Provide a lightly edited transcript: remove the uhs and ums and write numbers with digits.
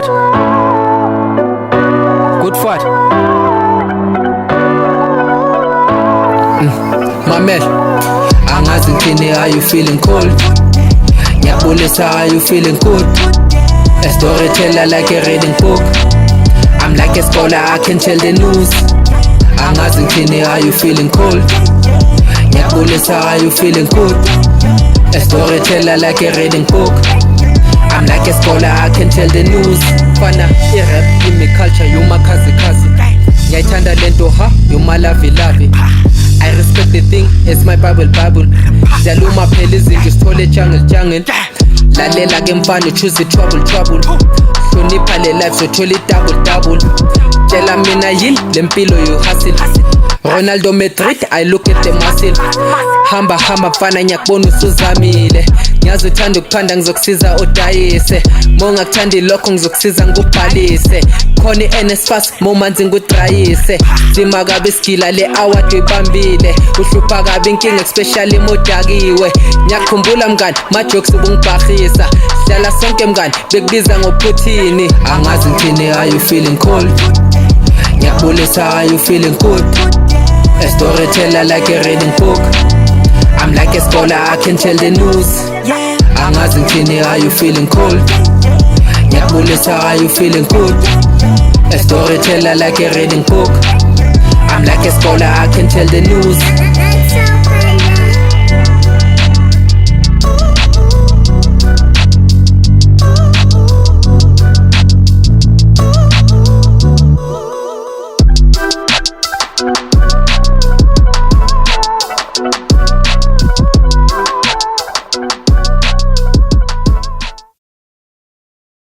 fat. Good fat. Mamel, angazi ngithini, are you feeling cold? Ngiyabulisa, are you feeling good? A storyteller like a reading book. I'm like a scholar, I can tell the news. Angazi ngithini, are you feeling cold? Ngiyabulisa, are you feeling good? A storyteller like a reading book. I'm like a scholar, I can tell the news. Fana, i-rap, give me culture, you my kazi. Ngiyayithanda lento ha, you my lovey. I respect the thing, it's my Bible. Ziyaluma phela izinto sithole jungle. Lalela ke mfana, choose trouble. Hlonipha le life, sothola i-double. Tshela mina yini, le mpilo you hustle. Ronaldo Madrid, I look at the muscle. Hamba mfana, ngiyakubona usuzamile. Ngiyazi uthanda ukuphanda, ngizokusiza udayise. Mongakuthandi lokho, ngizokusiza ngikubhalise. Khona i-NSFAS, momanzi ngikudrayise. Zima kabi isigila, le award uyibambile. Uhlupha kabi inkinga, especially modakiwe. Ngiyakhumbula mngani, ma-jokes ubungibhahisa. Sihlala sonke mngani, bekubiza ngoPuthini. Angazi ngithini, are you feeling cold? Ngiyabulisa, are you feeling good? A storyteller like a reading book. I'm like a scholar, I can tell the news. Angazi ngithini, are you feeling cold? Ngiyabulisa, are you feeling good? A storyteller like a reading book. I'm like a scholar, I can tell the news.